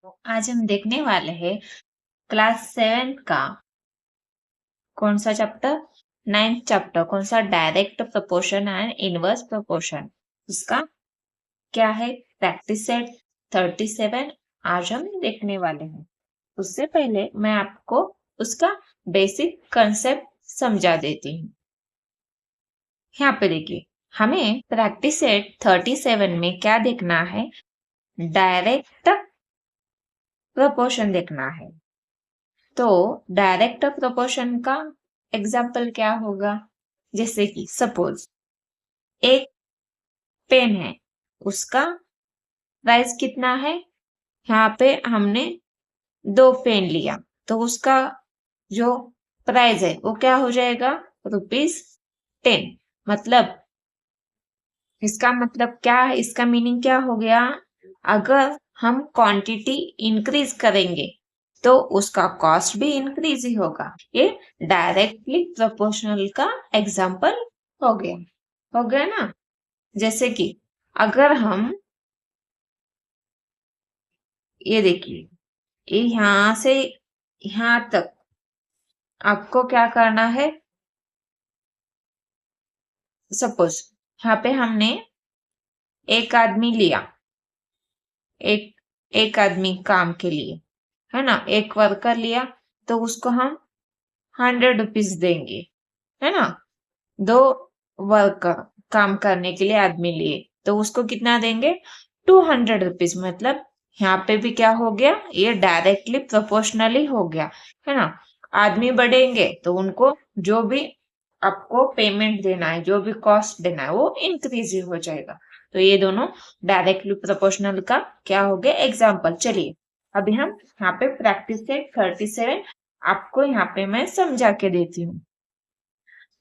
तो आज हम देखने वाले हैं क्लास 7 का कौन सा चैप्टर 9th चैप्टर कौन सा direct proportion and inverse proportion उसका क्या है प्रैक्टिस सेट 37 आज हम देखने वाले हैं। उससे पहले मैं आपको उसका बेसिक कंसेप्ट समझा देती हूँ। यहाँ पे देखिए हमें प्रैक्टिस सेट 37 में क्या देखना है, डायरेक्ट प्रपोर्शन देखना है। तो डायरेक्ट प्रपोर्शन का एग्जाम्पल क्या होगा, जैसे कि सपोज एक पेन है, उसका प्राइस कितना है, यहाँ पे हमने 2 पेन लिया तो उसका जो प्राइस है वो क्या हो जाएगा ₹10। मतलब इसका मतलब क्या है, इसका मीनिंग क्या हो गया, अगर हम क्वांटिटी इंक्रीज करेंगे तो उसका कॉस्ट भी इंक्रीज ही होगा। ये डायरेक्टली प्रोपोर्शनल का एग्जाम्पल हो गया ना। जैसे कि अगर हम ये देखिए ये यहां से यहां तक आपको क्या करना है, सपोज यहाँ पे हमने एक आदमी लिया, एक आदमी काम के लिए है ना, एक वर्कर लिया तो उसको हम ₹100 देंगे, है ना। 2 वर्कर काम करने के लिए आदमी लिए तो उसको कितना देंगे ₹200। मतलब यहाँ पे भी क्या हो गया, ये डायरेक्टली प्रोपोर्शनली हो गया, है ना। आदमी बढ़ेंगे तो उनको जो भी आपको पेमेंट देना है, जो भी कॉस्ट देना है वो इंक्रीज हो जाएगा। तो ये दोनों डायरेक्टली प्रोपोर्शनल का क्या हो गया एग्जाम्पल। चलिए अभी हम यहाँ पे प्रैक्टिस सेट 37 आपको यहाँ पे मैं समझा के देती हूँ।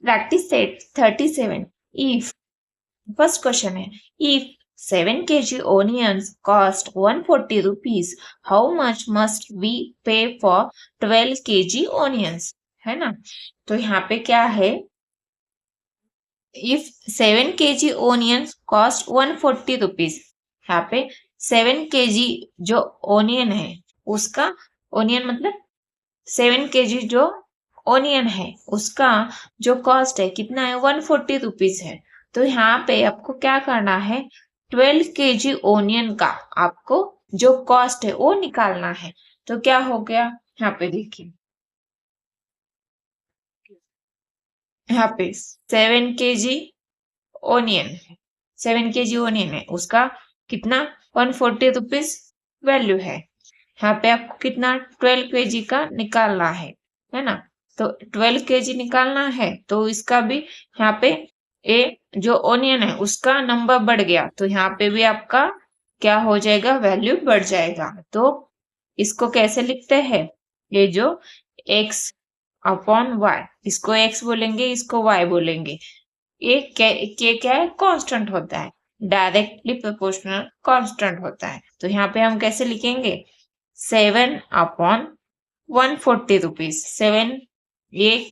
Practice set 37 if first question है, if 7 kg onions cost 140 rupees, how much must we pay for 12 kg onions, है ना। तो यहाँ पे क्या है, if 7 kg onions cost 140 rupees, यहाँ पे 7 kg जो ओनियन है उसका, ओनियन मतलब 7 kg जो ओनियन है उसका जो कॉस्ट है कितना है 140 रुपीज है। तो यहाँ पे आपको क्या करना है, 12 kg ओनियन का आपको जो कॉस्ट है वो निकालना है। तो क्या हो गया, यहाँ पे देखिए यहाँ पे 7 kg ओनियन है, 7 kg ओनियन है उसका कितना 140 रुपीज वैल्यू है। यहाँ पे आपको कितना 12 kg का निकालना है ना। तो 12 kg निकालना है तो इसका भी यहाँ पे ए जो ओनियन है उसका नंबर बढ़ गया तो यहाँ पे भी आपका क्या हो जाएगा, वैल्यू बढ़ जाएगा। तो इसको कैसे लिखते हैं, ये जो x अपॉन y, इसको x बोलेंगे इसको y बोलेंगे। ये क्या है, कांस्टेंट होता है, डायरेक्टली प्रोपोर्शनल कांस्टेंट होता है। तो यहाँ पे हम कैसे लिखेंगे 7 अपॉन 140 रुपीज। 7 ये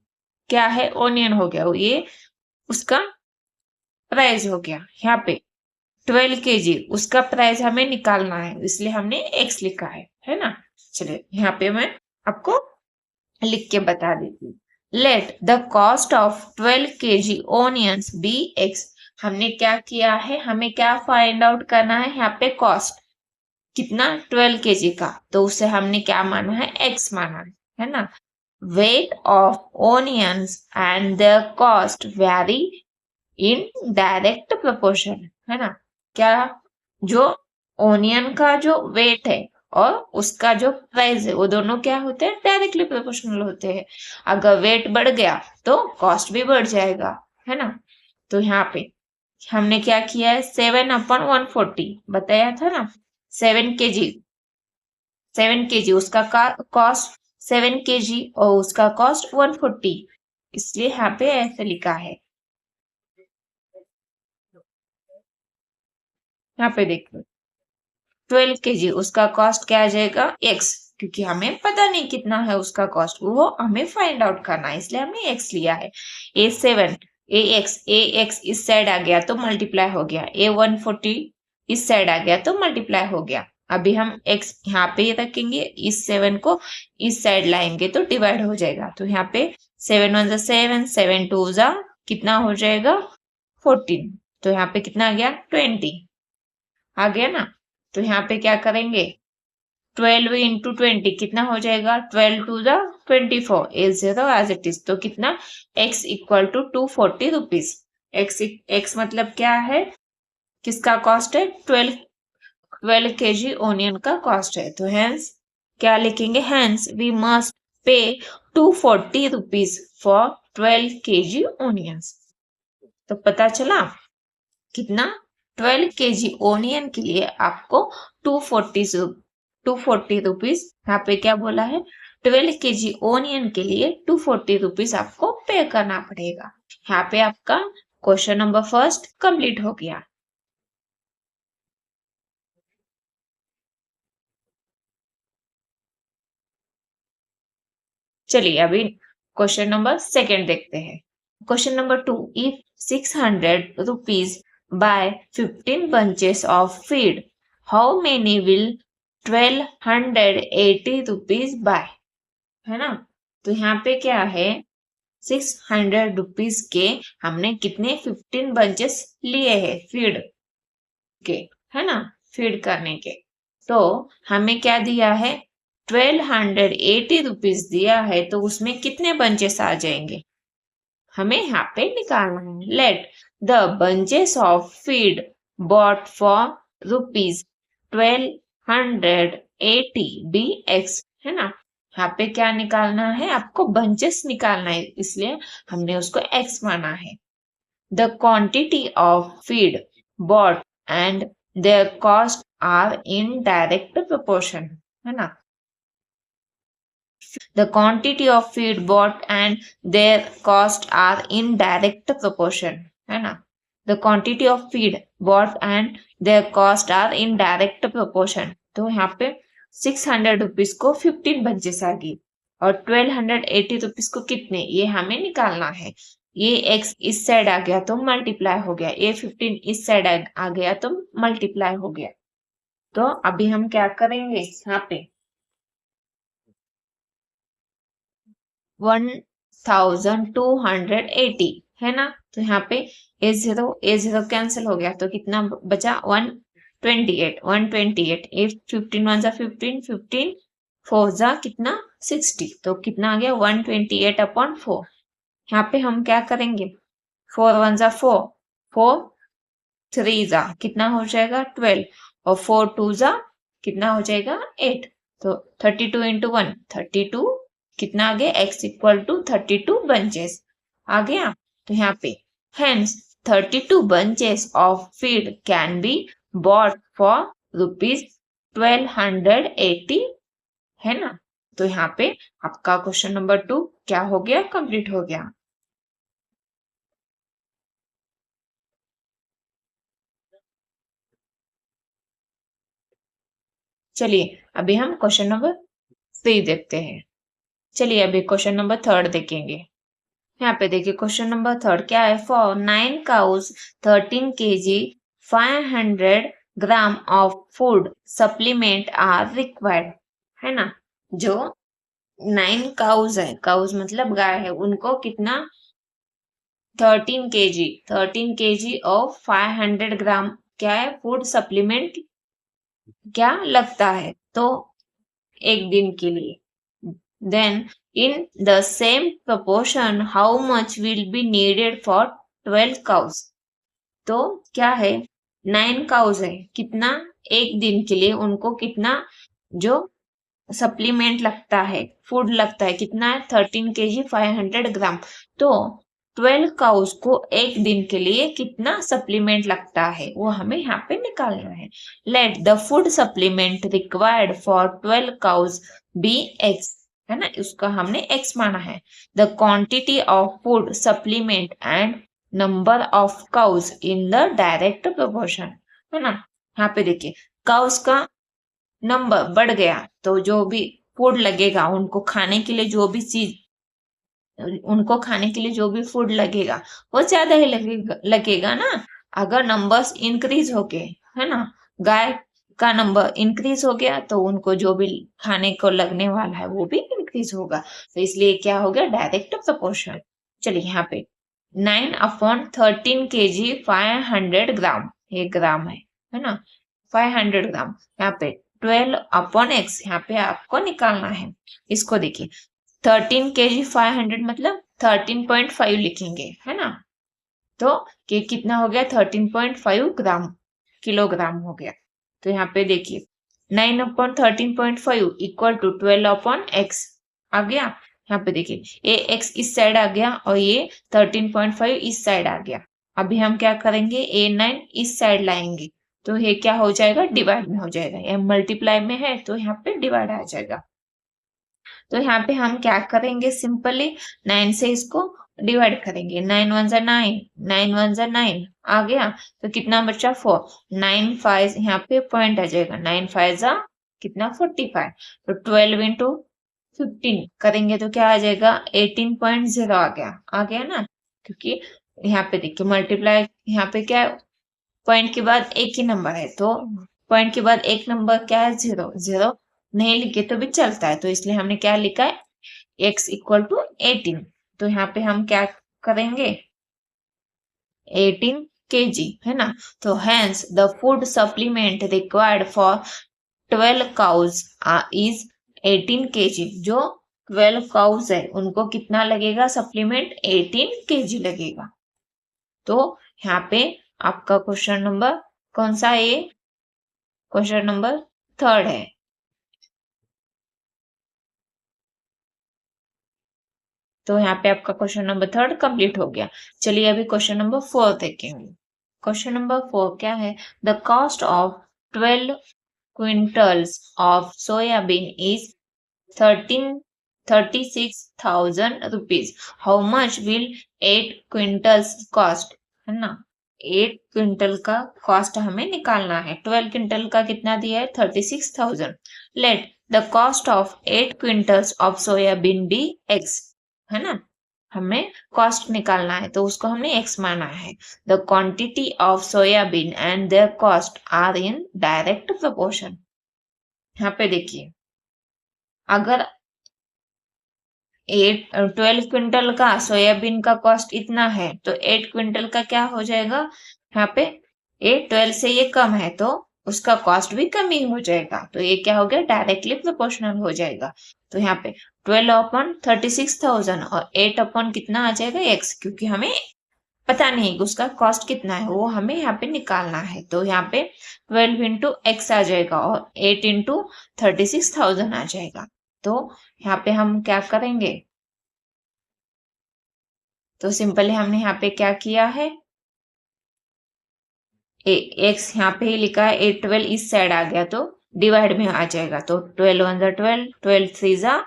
क्या है, ओनियन हो गया, ये उसका प्राइस हो गया। यहाँ पे 12 kg उसका प्राइस हमें निकालना है इसलिए हमने x लिखा है ना। चलिए यहाँ पे मैं आपको लिख के बता देती हूँ। Let the cost of 12 kg onions be x। हमने क्या किया है, हमें क्या फाइंड आउट करना है, यहाँ पे कॉस्ट कितना 12 kg का, तो उसे हमने क्या माना है x माना है ना। Weight of onions and the cost very in direct proportion, है ना। क्या जो ओनियन का जो वेट है और उसका जो प्राइस है वो दोनों क्या होते हैं, डायरेक्टली प्रोपोर्शनल होते हैं। अगर वेट बढ़ गया तो कॉस्ट भी बढ़ जाएगा, है ना। तो यहाँ पे हमने क्या किया है 7 अपॉन 140 बताया था ना, 7 kg उसका कॉस्ट 7 kg और उसका कॉस्ट 140, इसलिए यहाँ पे ऐसे लिखा है। यहाँ पे देखो 12 kg उसका कॉस्ट क्या आ जाएगा x, क्योंकि हमें पता नहीं कितना है उसका कॉस्ट, वो हमें फाइंड आउट करना है इसलिए हमने x लिया है। A7 ax इस साइड आ गया तो मल्टीप्लाई हो गया, A140 इस साइड आ गया तो मल्टीप्लाई हो गया। अभी हम x यहाँ पे रखेंगे, इस 7 को इस साइड लाएंगे तो डिवाइड हो जाएगा। तो यहाँ पे 7 1 जा 7, 7 2 जा कितना हो जाएगा 14। तो यहाँ पे कितना आ गया 20 आ गया ना। तो यहाँ पे क्या करेंगे 12 इंटू 20 कितना हो जाएगा 12 टू जा 24 इज 0 एज इट इज। तो कितना x equal to 240 rupees. x मतलब क्या है, किसका कॉस्ट है 12 kg ओनियन का कॉस्ट है। तो हेंस क्या लिखेंगे, hence we must pay 240 rupees for 12 kg onions. तो पता चला कितना 12 kg ओनियन के लिए आपको 240 रुपीज, यहाँ पे क्या बोला है 12 kg ओनियन के लिए 240 रुपीज आपको पे करना पड़ेगा। यहाँ पे आपका क्वेश्चन नंबर फर्स्ट कंप्लीट हो गया। चलिए अभी क्वेश्चन नंबर सेकंड देखते हैं। Question number 2, if 600 rupees buy 15 bunches of feed, how many will 1280 rupees buy? है ना। तो यहाँ पे क्या है 600 रुपीज के हमने कितने 15 बंचेस लिए हैं फीड के, है ना, फीड करने के। तो हमें क्या दिया है 1280 रुपीज दिया है, तो उसमें कितने बंचेस आ जाएंगे हमें यहाँ पे निकालना है। Let the bunches of feed bought for rupees 1280 be x, है ना। यहाँ पे क्या निकालना है आपको बंचेस निकालना है, इसलिए हमने उसको एक्स माना है। The quantity of feed bought and their cost are in direct proportion, है ना। The quantity of feed bought and their cost are in direct proportion, है ना। The quantity of feed bought and their cost are in direct proportion। तो यहाँ पे 600 rupees को 15 bunches आ गई और 1280 रुपीज को कितने ये हमें निकालना है। ये x इस साइड आ गया तो मल्टीप्लाई हो गया, ये 15 इस साइड आ गया तो मल्टीप्लाई हो गया। तो अभी हम क्या करेंगे यहाँ पे 1280 है ना। तो यहाँ पे a0 कैंसिल हो गया तो कितना बचा 128 इफ 15 1 जा 15 15 4 जा कितना 60। तो कितना आ गया 128 अपॉन 4। यहाँ पे हम क्या करेंगे 4 1 जा 4 4 3 जा कितना हो जाएगा 12 और 4 2 जा कितना हो जाएगा 8। तो 32 इंटू 1 32 कितना आ गया x इक्वल टू 32 बंचेस आ गया। तो यहाँ पे hence 32 bunches of feed can be bought for rupees 1280, है ना। तो यहाँ पे आपका क्वेश्चन नंबर 2 क्या हो गया कंप्लीट हो गया। चलिए अभी हम क्वेश्चन नंबर 3 देखते हैं। चलिए अभी क्वेश्चन नंबर 3 देखेंगे। यहाँ पे देखिए क्वेश्चन नंबर 3 क्या है, for 9 cows 13 kg 500 gram of food supplement are required, है ना। जो 9 काउज है, काउज मतलब गाय है, उनको कितना 13 kg ऑफ 500 ग्राम क्या है फूड सप्लीमेंट क्या लगता है, तो एक दिन के लिए। Then in the same proportion how much will be needed for 12 cows। तो क्या है 9 cows है, कितना एक दिन के लिए उनको कितना जो सप्लीमेंट लगता है फूड लगता है कितना है 13 kg 500 ग्राम। तो 12 काउस को एक दिन के लिए कितना सप्लीमेंट लगता है वो हमें यहाँ पे निकालना है। Let the food supplement required for 12 cows be x, है ना, उसका हमने x माना है। The quantity of food supplement and number of cows in the direct proportion, है ना। यहाँ पे देखिए काउस का नंबर बढ़ गया तो जो भी फूड लगेगा उनको खाने के लिए जो भी चीज उनको खाने के लिए जो भी फूड लगेगा वो ज्यादा ही लगेगा ना। अगर नंबर्स इंक्रीज हो गए, है ना, गाय का नंबर इंक्रीज हो गया तो उनको जो भी खाने को लगने वाला है वो भी इंक्रीज होगा, तो इसलिए क्या हो गया, डायरेक्ट प्रोपोर्शनल। चलिए यहाँ पे 9/13 kg 500 ग्राम, ये ग्राम है ना, 500 ग्राम। यहाँ पे 12/x यहाँ पे आपको निकालना है। इसको देखिए 13 kg 500 मतलब 13.5 लिखेंगे, है ना, तो ये कितना हो गया, 13.5 ग्राम, किलोग्राम हो गया। तो यहाँ पे देखिए 9/13.5 इक्वल टू 12/x आ गया। यहाँ पे देखिए ये x इस साइड आ गया और ये 13.5 इस साइड आ गया। अभी हम क्या करेंगे, A9 इस साइड लाएंगे तो ये क्या हो जाएगा, डिवाइड में हो जाएगा। ये मल्टीप्लाई में है तो यहाँ पे डिवाइड आ जाएगा। तो यहाँ पे हम क्या करेंगे, सिंपली 9 से इसको डिवाइड करेंगे। 9 1 जा 9, 9 1 जा 9 आ गया, तो कितना बचा 4, 9 5 यहाँ पे पॉइंट आ जाएगा, 9 5 जा कितना 45, तो 12 इंटू 15 करेंगे तो क्या आ जाएगा, 18.0 आ गया ना, क्योंकि यहाँ पे देखिए मल्टीप्लाई, यहाँ पे क्या पॉइंट के बाद एक ही नंबर है, तो पॉइंट के बाद एक नंबर क्या है, 0 0 नहीं लिखे तो भी चलता है, तो इसलिए हमने क्या लिखा है, x इक्वल टू 18। तो यहाँ पे हम क्या करेंगे, 18 kg है ना, तो hence the food supplement required for 12 cows is 18 kg। जो 12 cows है उनको कितना लगेगा सप्लीमेंट, 18 kg लगेगा। तो यहाँ पे आपका क्वेश्चन नंबर कौन सा है, ये क्वेश्चन नंबर 3 है। तो यहाँ पे आपका क्वेश्चन नंबर 3 कंप्लीट हो गया। चलिए अभी क्वेश्चन नंबर 4 देखेंगे। क्वेश्चन नंबर 4 क्या है, the cost of 12 quintals of soybean is 36,000 rupees. How much will 8 quintals cost, है ना, 8 क्विंटल का कॉस्ट हमें निकालना है। 12 क्विंटल का कितना दिया है, 36,000। Let the cost of 8 quintals of soybean be x, है ना, हमें कॉस्ट निकालना है तो उसको हमने x माना है। The quantity of soybean and their cost are in direct proportion. यहाँ पे देखिए अगर 12 क्विंटल का सोयाबीन का कॉस्ट इतना है तो 8 क्विंटल का क्या हो जाएगा, यहाँ पे 12 से ये कम है तो उसका कॉस्ट भी कम ही हो जाएगा, तो ये क्या हो गया, डायरेक्टली प्रोपोर्शनल हो जाएगा। तो यहाँ पे 12/36,000 और 8 कितना आ जाएगा x, क्योंकि हमें पता नहीं उसका कॉस्ट कितना है, वो हमें यहाँ पे निकालना है। तो यहाँ पे 12 इंटू x आ जाएगा और 8 इंटू 36,000 आ जाएगा। तो यहाँ पे हम क्या करेंगे, तो सिंपली हमने यहाँ पे क्या किया है, x यहाँ पे ही लिखा है, 8 12 इस साइड आ गया तो डिवाइड में आ जाएगा, तो 12 1 जा 12, 12 3 जा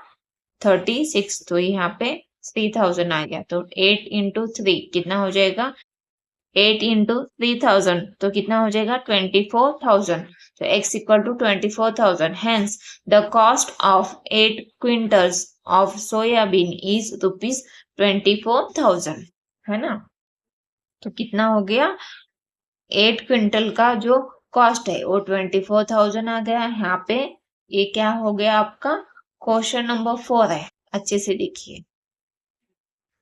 36, तो यहाँ पे 3000 आ गया, तो 8 इंटू 3 कितना हो जाएगा, 8 इंटू 3000 तो कितना हो जाएगा, 24,000। तो x equal to 24,000। Hence the cost of 8 quintals of soybean is rupees 24,000, है ना। तो कितना हो गया, 8 क्विंटल का जो कॉस्ट है वो 24,000 आ गया। यहाँ पे ये क्या हो गया, आपका क्वेश्चन नंबर 4 है, अच्छे से देखिए।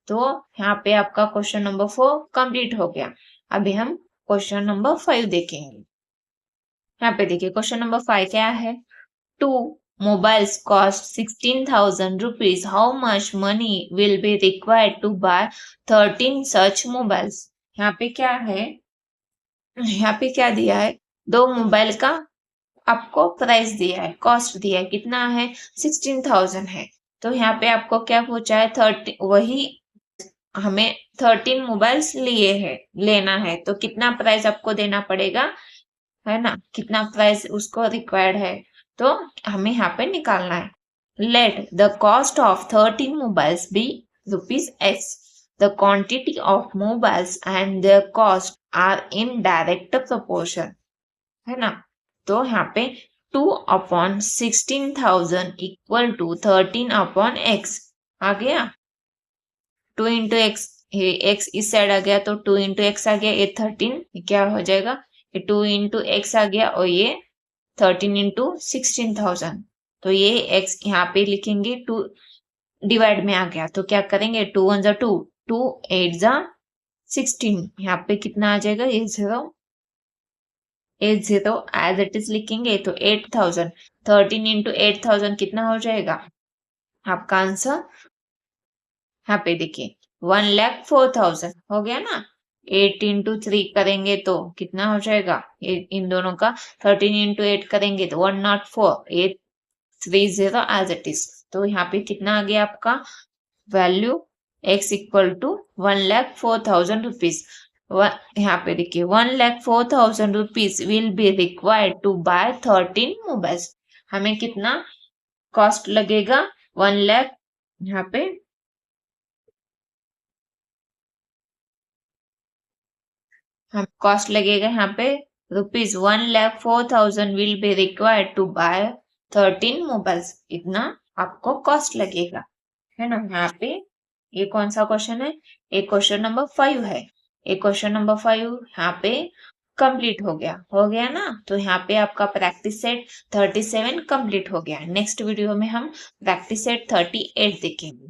तो यहाँ पे आपका क्वेश्चन नंबर 4 कंप्लीट हो गया। अभी हम क्वेश्चन नंबर 5 देखेंगे। यहाँ पे देखिए क्वेश्चन नंबर 5 क्या है, 2 mobiles cost 16,000 rupees. How much money will be required to buy 13 such mobiles? यहाँ पे क्या है, यहाँ पे क्या दिया है, 2 मोबाइल का आपको प्राइस दिया है, कॉस्ट दिया है, कितना है 16,000 है। तो यहाँ पे आपको क्या पूछा है, 30, वही हमें 13 मोबाइल्स लिए है, लेना है, तो कितना प्राइस आपको देना पड़ेगा, है ना, कितना प्राइस उसको रिक्वायर्ड है, तो हमें यहाँ पे निकालना है। Let the cost of 13 mobiles be rupees x। The quantity of mobiles and their cost are in direct proportion, है ना। तो यहाँ पे 2/16,000 इक्वल टू 13/x आ गया। 2 इंटू एक्स, ये x इस साइड आ गया तो 2 इंटू एक्स आ गया, ये 13 क्या हो जाएगा, ये 2 इंटू एक्स आ गया और ये 13 इंटू 16,000। तो ये x यहाँ पे लिखेंगे 2 डिवाइड में आ गया, तो क्या करेंगे 2 1 जा 2, 2 8 जा 16, यहाँ पे कितना आ जाएगा 80 एज इट इज लिखेंगे तो 8,000, 13 इंटू 8,000 कितना हो जाएगा आपका आंसर, यहाँ पे देखिए 1,04,000 हो गया ना। 8 इंटू 3 करेंगे तो कितना हो जाएगा, इन दोनों का 13 इंटू 8 करेंगे तो 104, 830 एज इट इज। तो यहाँ पे कितना आ गया आपका value x equal to 1,04,000 rupees. यहाँ पे देखिए 1,04,000 rupees will be required to buy 13 mobiles. हमें कितना कॉस्ट लगेगा 1 लाख, यहाँ पे हम कॉस्ट लगेगा यहाँ पे rupees 1,04,000 will be required to buy 13 mobiles, इतना आपको कॉस्ट लगेगा, है ना। यहाँ पे ये कौन सा क्वेश्चन है, एक क्वेश्चन नंबर 5 है। एक क्वेश्चन नंबर 5 यहाँ पे कंप्लीट हो गया ना। तो यहाँ पे आपका प्रैक्टिस सेट 37 कंप्लीट हो गया। नेक्स्ट वीडियो में हम प्रैक्टिस सेट 38 देखेंगे।